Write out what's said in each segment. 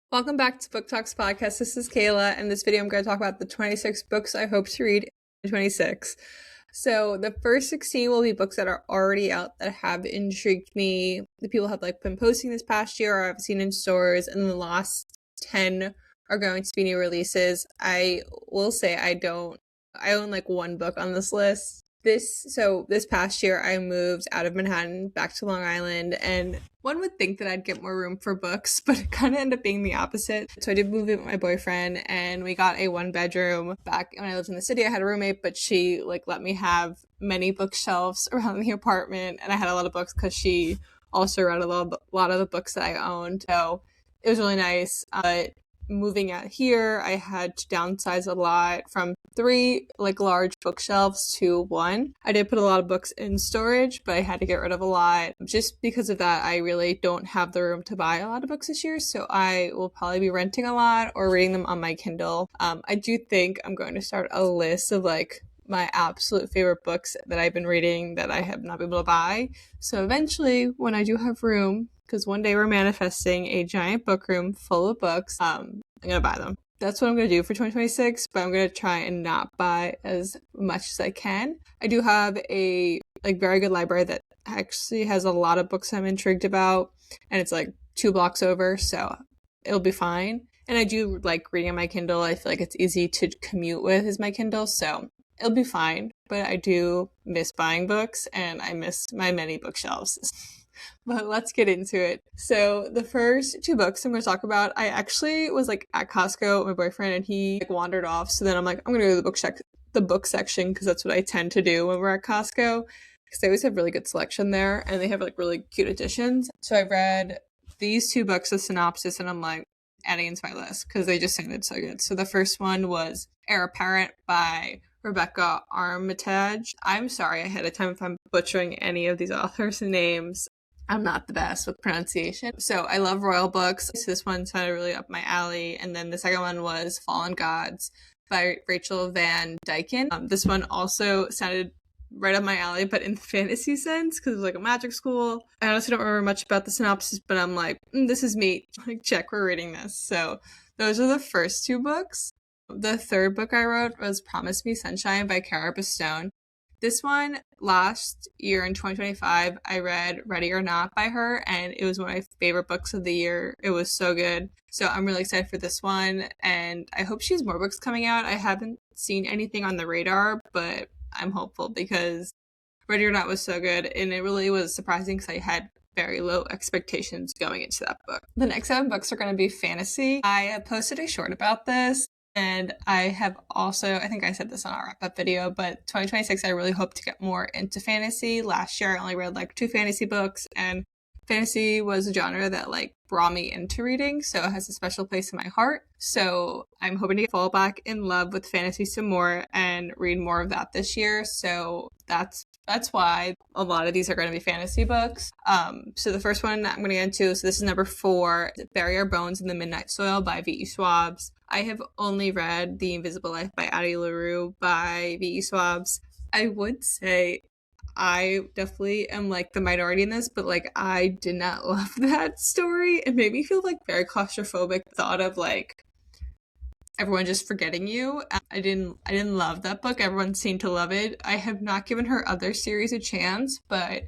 Welcome back to Book Talks Podcast. This is Kayla. In this video, I'm going to talk about the 26 books I hope to read in 2026. So the first 16 will be books that are already out that have intrigued me. The people have been posting this past year or I've seen in stores, and the last 10 are going to be new releases. I will say I own one book on this list. This past year I moved out of Manhattan back to Long Island, and one would think that I'd get more room for books, but it kind of ended up being the opposite. So I did move in with my boyfriend, and we got a 1-bedroom. Back when I lived in the city, I had a roommate, but she let me have many bookshelves around the apartment, and I had a lot of books because she also read a lot of the books that I owned. So it was really nice. But moving out here, I had to downsize a lot from 3 large bookshelves to 1. I did put a lot of books in storage, but I had to get rid of a lot. Just because of that, I really don't have the room to buy a lot of books this year, so I will probably be renting a lot or reading them on my Kindle. I do think I'm going to start a list of my absolute favorite books that I've been reading that I have not been able to buy. So eventually, when I do have room, because one day we're manifesting a giant book room full of books, I'm going to buy them. That's what I'm going to do for 2026, but I'm going to try and not buy as much as I can. I do have a very good library that actually has a lot of books I'm intrigued about, and it's 2 blocks over, so it'll be fine. And I do like reading on my Kindle. I feel like it's easy to commute with is my Kindle, so it'll be fine. But I do miss buying books, and I miss my many bookshelves. But let's get into it. So the first 2 books I'm going to talk about, I actually was at Costco with my boyfriend, and he wandered off. So then I'm I'm going to go to the book section, because that's what I tend to do when we're at Costco, because they always have really good selection there, and they have really cute editions. So I read these 2 books, the synopsis, and I'm adding into my list because they just sounded so good. So the first one was Heir Apparent by Rebecca Armitage. I'm sorry ahead of time if I'm butchering any of these authors' names. I'm not the best with pronunciation. So I love royal books. So this one sounded really up my alley. And then the second one was Fallen Gods by Rachel Van Dyken. This one also sounded right up my alley, but in the fantasy sense, because it was a magic school. I honestly don't remember much about the synopsis, but I'm this is me. Check, we're reading this. So those are the first 2 books. The third book I wrote was Promise Me Sunshine by Cara Bastone. This one, last year in 2025, I read Ready or Not by her, and it was one of my favorite books of the year. It was so good. So I'm really excited for this one, and I hope she has more books coming out. I haven't seen anything on the radar, but I'm hopeful because Ready or Not was so good, and it really was surprising because I had very low expectations going into that book. The next 7 books are going to be fantasy. I have posted a short about this. And I have also, I think I said this on our wrap-up video, but 2026, I really hope to get more into fantasy. Last year, I only read 2 fantasy books, and fantasy was a genre that brought me into reading, so it has a special place in my heart. So I'm hoping to fall back in love with fantasy some more and read more of that this year. So that's why a lot of these are going to be fantasy books. So the first one I'm going to get into, so this is number 4, Bury Our Bones in the Midnight Soil by V.E. Schwabs. I have only read The Invisible Life by Addie LaRue by V.E. Schwabs. I would say I definitely am the minority in this, but I did not love that story. It made me feel very claustrophobic. Thought of everyone just forgetting you. I didn't love that book. Everyone seemed to love it. I have not given her other series a chance, but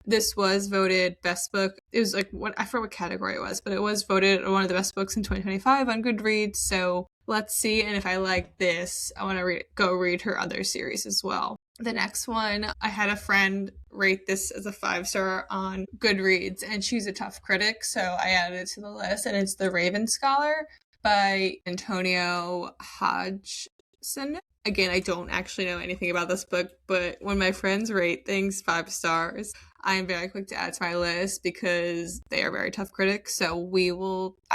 this was voted best book. It was what I forget what category it was, but it was voted one of the best books in 2025 on Goodreads. So let's see. And if I like this, I want to go read her other series as well. The next one, I had a friend rate this as a 5-star on Goodreads, and she's a tough critic, so I added it to the list, and it's The Raven Scholar by Antonio Hodgson. Again, I don't actually know anything about this book, but when my friends rate things 5 stars, I am very quick to add to my list because they are very tough critics, so I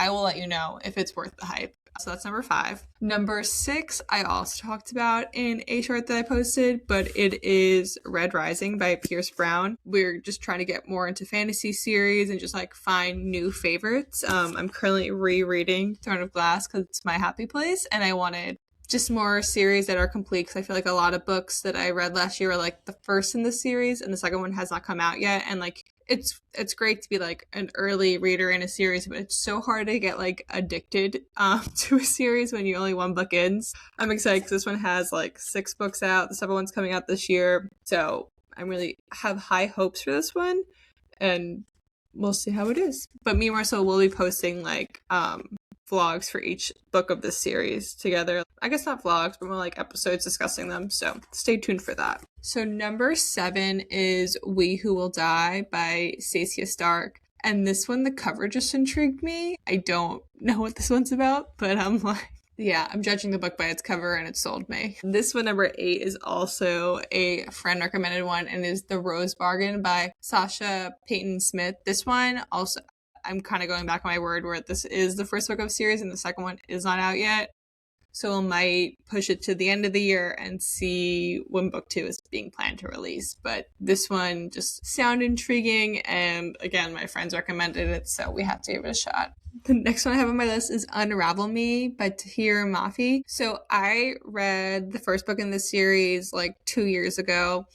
will let you know if it's worth the hype. So that's number 5. Number 6, I also talked about in a short that I posted, but it is Red Rising by Pierce Brown. We're just trying to get more into fantasy series and just find new favorites. I'm currently rereading Throne of Glass because it's my happy place, and I wanted just more series that are complete because I feel a lot of books that I read last year were the first in the series, and the second one has not come out yet, and it's great to be like an early reader in a series, but it's so hard to get like addicted to a series when you're only one book in. I'm excited because this one has like 6 books out. The 7th one's coming out this year, so I really have high hopes for this one, and we'll see how it is. But me and Marcel will be posting like vlogs for each book of this series together. I guess not vlogs, but more like episodes discussing them, so stay tuned for that. So number 7 is We Who Will Die by Stacia Stark. And this one, the cover just intrigued me. I don't know what this one's about, but I'm like, yeah, I'm judging the book by its cover and it sold me. This one, number 8, is also a friend recommended one and is The Rose Bargain by Sasha Payton Smith. This one also, I'm kind of going back on my word where this is the first book of the series and the second one is not out yet. So we might push it to the end of the year and see when book 2 is being planned to release. But this one just sounded intriguing, and again, my friends recommended it, so we had to give it a shot. The next one I have on my list is Unravel Me by Tahir Mafi. So I read the first book in this series like 2 years ago,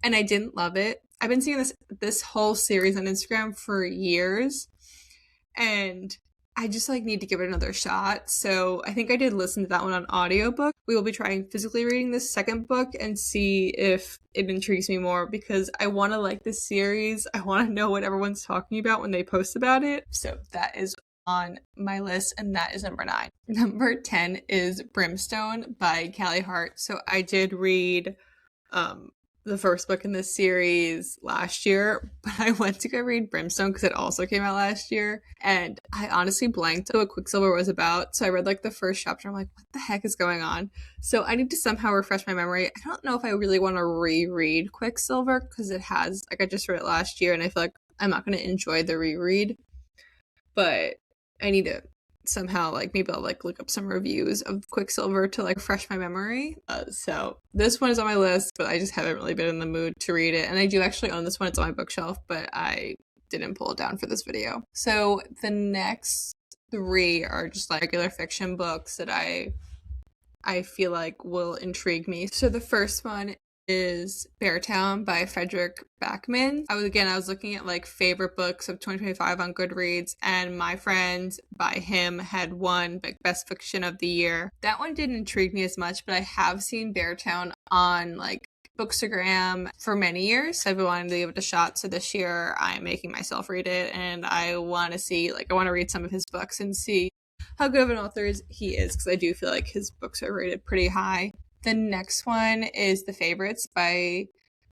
and I didn't love it. I've been seeing this whole series on Instagram for years, and I just like need to give it another shot. So I think I did listen to that one on audiobook. We will be trying physically reading this second book and see if it intrigues me more, because I want to like this series. I want to know what everyone's talking about when they post about it. So that is on my list, and that is number 9. Number 10 is Brimstone by Callie Hart. So I did read the first book in this series last year, but I went to go read Brimstone because it also came out last year, and I honestly blanked what Quicksilver was about. So I read like the first chapter. I'm like, what the heck is going on? So I need to somehow refresh my memory. I don't know if I really want to reread Quicksilver because it has, like, I just read it last year and I feel like I'm not going to enjoy the reread, but I need to somehow, like, maybe I'll like look up some reviews of Quicksilver to like refresh my memory. So this one is on my list, but I just haven't really been in the mood to read it. And I do actually own this one. It's on my bookshelf, but I didn't pull it down for this video. So the next 3 are just like regular fiction books that I feel like will intrigue me. So the first one is Beartown by Frederick Backman. I was looking at like favorite books of 2025 on Goodreads, and my friend by him had won like best fiction of the year. That one didn't intrigue me as much, but I have seen Beartown on like Bookstagram for many years. So I've been wanting to give it a shot. So this year I'm making myself read it, and I want to read some of his books and see how good of an author he is, because I do feel like his books are rated pretty high. The next one is The Favorites by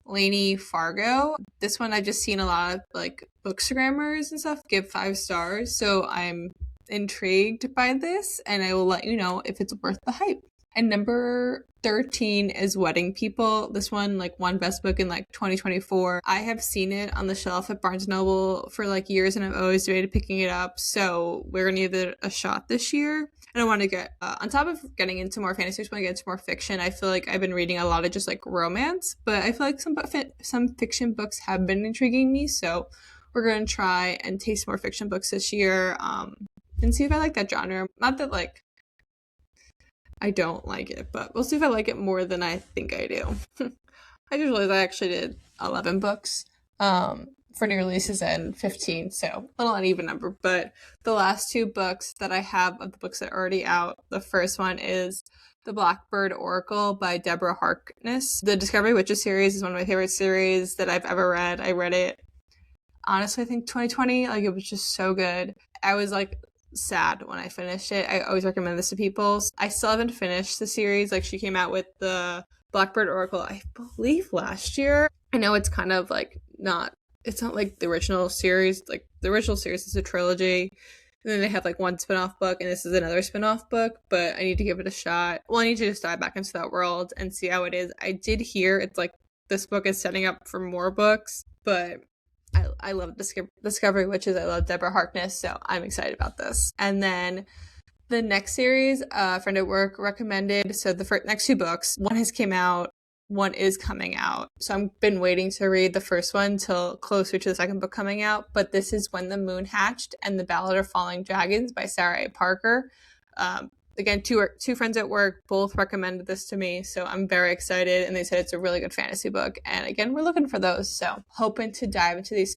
Lainey Fargo. This one I've just seen a lot of like bookstagrammers and stuff give 5 stars, so I'm intrigued by this, and I will let you know if it's worth the hype. And number 13 is Wedding People. This one like won best book in like 2024. I have seen it on the shelf at Barnes & Noble for like years, and I've always debated picking it up, so we're gonna give it a shot this year. And I want to get, on top of getting into more fantasy, I just want to get into more fiction. I feel like I've been reading a lot of just like romance, but I feel like some fiction books have been intriguing me. So we're going to try and taste more fiction books this year, and see if I like that genre. Not that like I don't like it, but we'll see if I like it more than I think I do. I just realized I actually did 11 books. For new releases and 15, so a little uneven number. But the last 2 books that I have of the books that are already out, the first one is The Blackbird Oracle by Deborah Harkness. The Discovery Witches series is one of my favorite series that I've ever read. I read it, honestly, I think 2020, like it was just so good. I was like sad when I finished it. I always recommend this to people. I still haven't finished the series. Like, she came out with the Blackbird Oracle, I believe, last year. I know it's kind of like it's not like the original series. Like, the original series is a trilogy, and then they have like one spin-off book, and this is another spin-off book, but I need to give it a shot. Well, I need to just dive back into that world and see how it is. I did hear it's like this book is setting up for more books, but I love Discovery Witches. I love Deborah Harkness, so I'm excited about this. And then the next series, a friend at work recommended. So the next 2 books, one has came out, one is coming out. So I've been waiting to read the first one till closer to the second book coming out. But this is When the Moon Hatched and the Ballad of Falling Dragons by Sarah A. Parker. Again, two friends at work both recommended this to me, so I'm very excited, and they said it's a really good fantasy book. And again, we're looking for those, so hoping to dive into these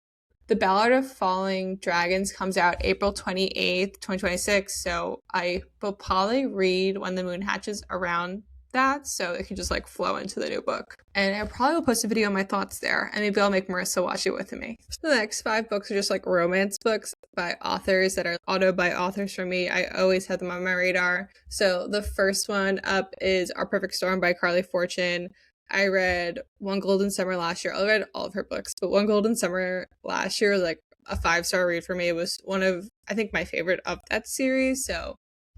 The Ballad of Falling Dragons comes out April 28th, 2026. So I will probably read When the Moon Hatches around that, so it can just like flow into the new book. And I probably will post a video on my thoughts there, and maybe I'll make Marissa watch it with me. So the next 5 books are just like romance books by authors that are auto by authors for me. I always have them on my radar. So the first one up is Our Perfect Storm by Carly Fortune. I read One Golden Summer last year. I read all of her books, but One Golden Summer last year was like a 5-star read for me. It was one of, I think, my favorite of that series. So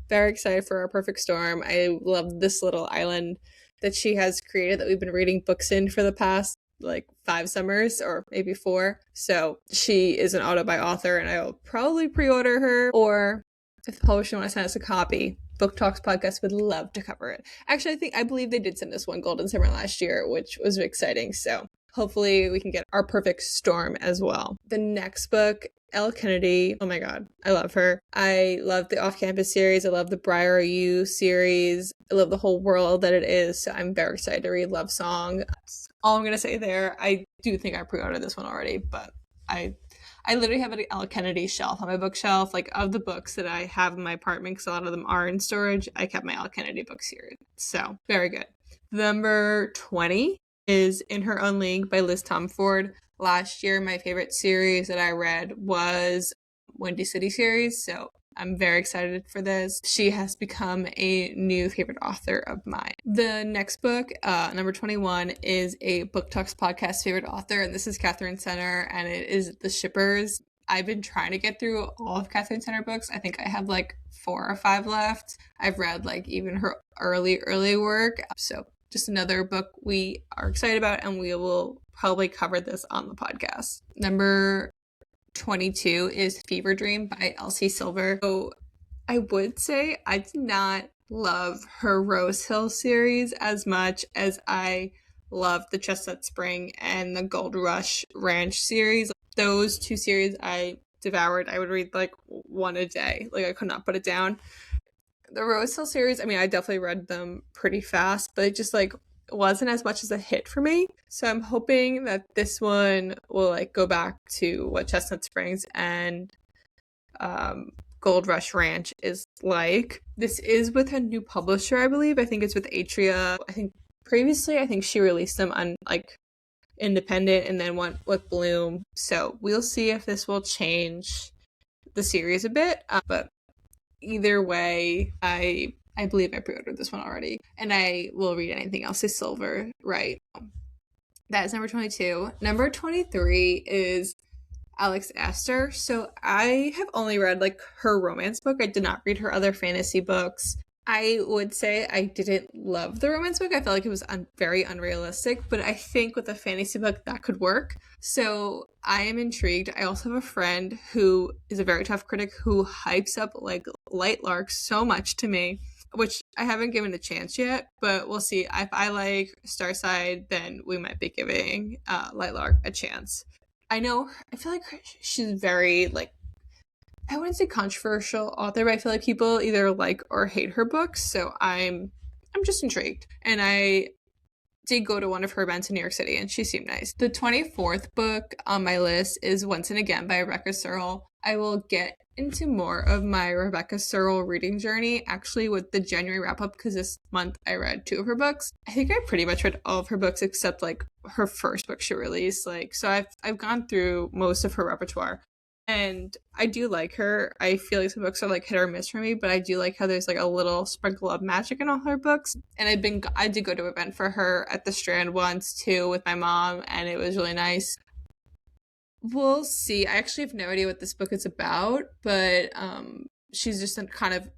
very excited for Our Perfect Storm. I love this little island that she has created that we've been reading books in for the past like 5 summers or maybe 4. So she is an auto by author, and I will probably pre-order her, or if the publisher wants to send us a copy, Book Talks podcast would love to cover it. Actually, I believe they did send us One Golden Summer last year, which was exciting. So hopefully we can get Our Perfect Storm as well. The next book, Elle Kennedy. Oh my God, I love her. I love the Off Campus series. I love the Briar U series. I love the whole world that it is. So I'm very excited to read Love Song. That's all I'm going to say there. I do think I pre-ordered this one already, but I literally have an Elle Kennedy shelf on my bookshelf. Like, of the books that I have in my apartment, because a lot of them are in storage, I kept my Elle Kennedy books here. So very good. Number 20 is In Her Own League by Liz Tomford. Last year, my favorite series that I read was Windy City series, so I'm very excited for this. She has become a new favorite author of mine. The next book, number 21, is a Book Talks podcast favorite author, and this is Catherine Center, and it is The Shippers. I've been trying to get through all of Catherine Center books. I think I have like 4 or 5 left. I've read like even her early work, so just another book we are excited about, and we will probably cover this on the podcast. Number 22 is Fever Dream by Elsie Silver. So I would say I did not love her Rose Hill series as much as I loved the Chestnut Spring and the Gold Rush Ranch series. Those 2 series I devoured. I would read like 1 a day. Like, I could not put it down. The Rose Hill series, I mean, I definitely read them pretty fast, but it just like wasn't as much as a hit for me. So I'm hoping that this one will like go back to what Chestnut Springs and Gold Rush Ranch is like. This is with a new publisher, I believe. I think it's with Atria. I think previously she released them on like independent and then went with Bloom. So we'll see if this will change the series a bit. But either way, I believe I pre-ordered this one already, and I will read anything else is Silver, right? That is number 22. Number 23 is Alex Astor. So I have only read like her romance book. I did not read her other fantasy books. I would say I didn't love the romance book. I felt like it was very unrealistic, but I think with a fantasy book that could work. So I am intrigued. I also have a friend who is a very tough critic who hypes up like Light Lark so much to me, which I haven't given a chance yet, but we'll see. If I like Starside, then we might be giving Light Lark a chance. I feel like she's very like, I wouldn't say controversial author, but I feel like people either like or hate her books, so I'm just intrigued. And I did go to one of her events in New York City, and she seemed nice. The 24th book on my list is Once and Again by Rebecca Searle. I will get into more of my Rebecca Searle reading journey actually with the January wrap-up, because this month I read 2 of her books. I think I pretty much read all of her books except like her first book she released. Like, so I've gone through most of her repertoire. And I do like her. I feel like some books are like hit or miss for me, but I do like how there's like a little sprinkle of magic in all her books. And I did go to an event for her at the Strand once too with my mom, and it was really nice. We'll see. I actually have no idea what this book is about, but she's just kind of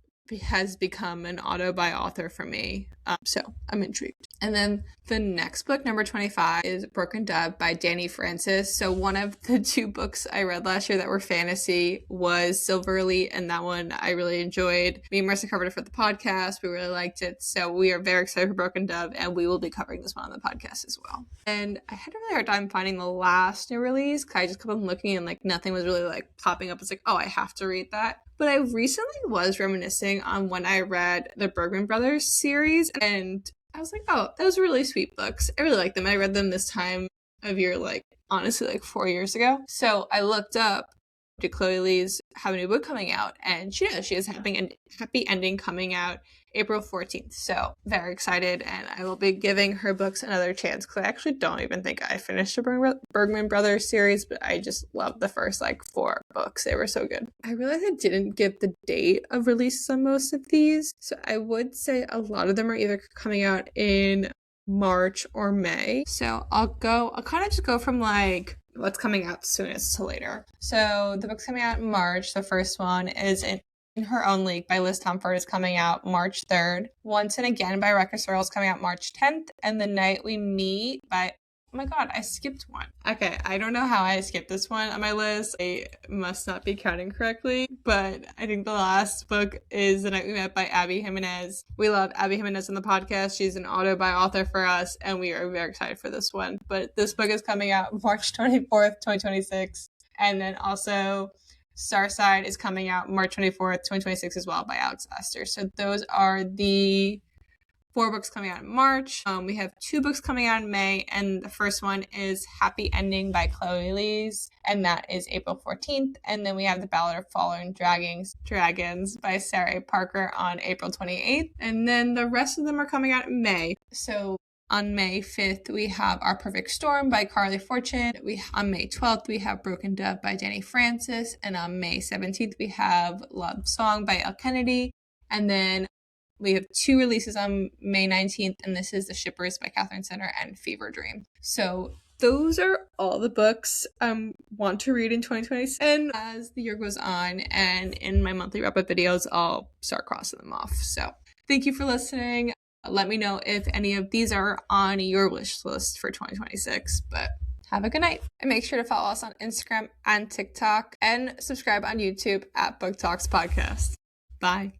has become an auto by author for me. So I'm intrigued. And then the next book, number 25, is Broken Dove by Danny Francis. So one of the 2 books I read last year that were fantasy was Silver Elite, and that one I really enjoyed. Me and Marissa covered it for the podcast. We really liked it. So we are very excited for Broken Dove, and we will be covering this one on the podcast as well. And I had a really hard time finding the last new release, because I just kept on looking and like nothing was really like popping up. It's like, oh, I have to read that. But I recently was reminiscing on when I read the Bergman Brothers series, and I was like, oh, those were really sweet books. I really like them. I read them this time of year like honestly like 4 years ago. So I looked up, did Chloe Lee's have a new book coming out? And she does. She has Happy Ending coming out April 14th. So very excited, and I will be giving her books another chance because I actually don't even think I finished the Bergman Brothers series, but I just loved the first like 4 books. They were so good. I realized I didn't give the date of release on most of these, so I would say a lot of them are either coming out in March or May. So I'll kind of just go from like what's coming out soonest to later. So the book's coming out in March. The first one is in Her Own League by Liz Tomford is coming out March 3rd. Once and Again by Rebecca Searle is coming out March 10th. And The Night We Meet by, oh my god, I skipped one. Okay, I don't know how I skipped this one on my list. I must not be counting correctly, but I think the last book is The Night We Met by Abby Jimenez. We love Abby Jimenez on the podcast. She's an auto-buy author for us, and we are very excited for this one. But this book is coming out March 24th, 2026. And then also Starside is coming out March 24th, 2026 as well by Alex Astor. So those are the 4 books coming out in March. We have 2 books coming out in May, and the first one is Happy Ending by Chloe Lees, and that is April 14th. And then we have The Ballad of Fallen Dragons by Sarah A. Parker on April 28th. And then the rest of them are coming out in May. So on May 5th, we have Our Perfect Storm by Carly Fortune. On May 12th, we have Broken Dove by Danny Francis. And on May 17th, we have Love Song by Elle Kennedy. And then we have 2 releases on May 19th, and this is The Shippers by Catherine Center and Fever Dream. So those are all the books I want to read in 2026. And as the year goes on and in my monthly wrap-up videos, I'll start crossing them off. So thank you for listening. Let me know if any of these are on your wish list for 2026. But have a good night. And make sure to follow us on Instagram and TikTok and subscribe on YouTube at Book Talks Podcast. Bye.